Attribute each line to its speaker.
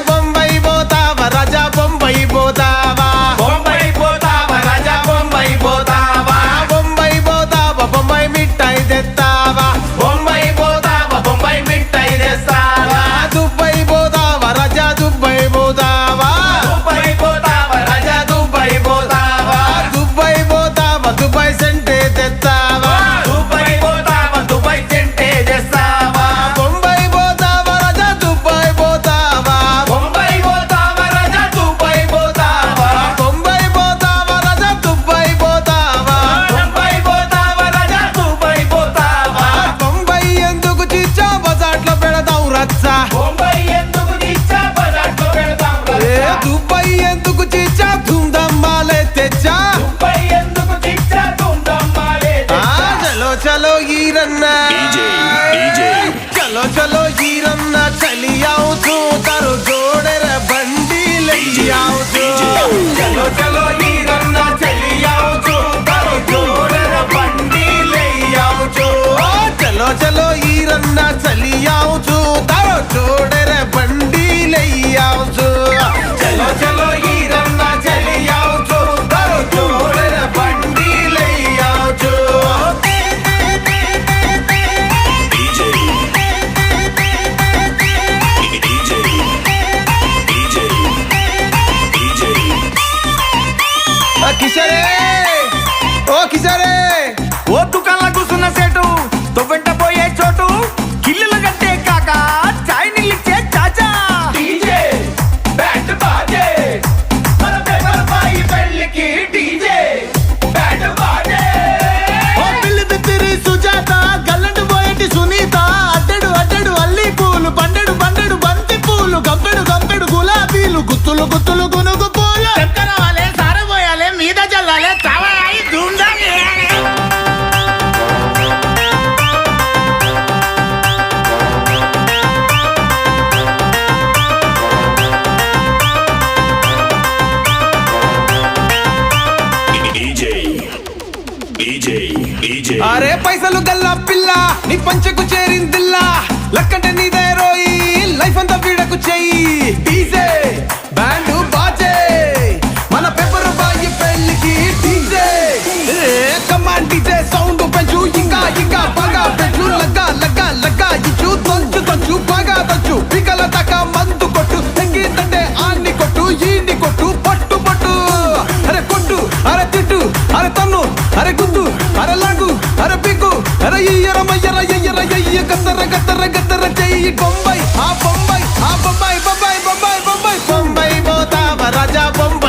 Speaker 1: బొంబాయి పోతావా రాజా బొంబాయి పోతావా
Speaker 2: బొంబాయి పోతావా రాజా బొంబాయి పోతావా
Speaker 1: బొంబాయి పోతావా బొంబాయి మిఠాయి తెస్తావా
Speaker 2: బొంబాయి పోతావా బొంబాయి మిఠాయి తెస్తావా
Speaker 1: దుబాయ్ పోతావా రాజా దుబాయ్ పోతావా
Speaker 2: దుబాయ్ పోతావా రాజా దుబాయ్ పోతావా
Speaker 1: దుబాయ్ పోతావా దుబాయ్ సెంటే తెస్తావా
Speaker 2: దుబాయ్ పోతావా దుబాయ్ సెంటే తెస్తావా
Speaker 1: బొంబాయి పోతావా రాజా దుబాయ్ పోతావా
Speaker 2: బొంబాయి పోతావా రాజా దుబాయ్ పోతావా
Speaker 1: బొంబాయి పోతావా రాజా దుబాయ్ పోతావా
Speaker 2: బొంబాయి పోతావా రాజా దుబాయ్ పోతావా
Speaker 1: బొంబాయి ఎందుకు చిచ్చా బజాట్లో పెడదాం రచ్చా
Speaker 2: బొంబాయి ఎందుకు నిచ్చా బజార్లో పెడతాం రచ్చా?
Speaker 1: దుబాయ్ ఎందుకు చిచ్చా ధూమ్ధామాలే తెచ్చా
Speaker 2: దుబాయ్ ఎందుకు నిచ్చా దుమ్దమ్మాలే తెచ్చా?
Speaker 1: చలో చలో ఈరన్నా
Speaker 3: DJ.
Speaker 1: చలో చలో ఈరన్నా చలియావు తరు జోడెర బండి లయ్యావు
Speaker 2: చలో చలో ఈరన్నా చెలియావు చూ, తరు జోడెర బండి లెయ్యావు చూ.
Speaker 1: చలో చలో ఈరన్నా చలియావు తరు జోడెర బండి లయ్యావు
Speaker 2: చలో చలో ఈరన్నా చెలియావు చూ, తరు జోడెర బండి లెయ్యావు చూ.
Speaker 1: కిషరే ఓ కిషరే
Speaker 2: ఓ దుకాణంలో కూర్చున్న సేటు తొవ్వెంట పోయే చోటు కిల్లుల గంటే కాక చాయ్ నిలిచే చాచా డీజే బ్యాండ్ బాజే మన పేపర్ బాయి పెళ్ళికి డీజే బ్యాండ్ బాజే
Speaker 1: ఓ పిల్లి బిత్తిరి సుజాత గల్లంటు పోయేటి సునీత అడ్డడు అడ్డడు అల్లి పూలు బండెడు బండెడు బంతి పూలు గంపెడు గంపెడు గులాబీలు గుత్తులు గుత్తులు గునుగు పూలు
Speaker 4: చక్కర వాలే సారబోయాలే మీద జల్లాలే చావాయి ధూమ్ధాం చేయాలి.
Speaker 1: అరే పైసలు గల్లా పిల్ల నీ పంచకు చేరిందిల్లా లక్కంటే నీదే రోయి లైఫ్ అంతా వీడకు చెయ్యి డీజే బ్యాండ్ బాజే మన పేపర్ బాయి పెళ్ళికి డీజే కమాండ్ డీజే సౌండ్ పెంచు ఇంకా ఇంకా బాగా పెంచు లగ్గా లగ్గా లగ్గా ఇచ్చు తొంచు తొంచు బాగా తొంచు పికల తక మందు కొట్టు తెంగితంటే ఆన్ని కొట్టు ఈన్ని కొట్టు పట్టు పట్టు అరే కొట్టు అరే తిట్టు అరే తన్ను అరే గుద్దు అరే లాగు అరే పిక్కు అరే ఇయ్యర మయ్యర ఎయ్యర ఎయ్య గత్తర గత్తర గత్తర చెయ్యి బొంబాయి ఆ బొంబాయి ఆ బొంబాయి బొంబాయి బొంబాయి బొంబాయి బొంబాయి పోతావా రాజా బొంబాయి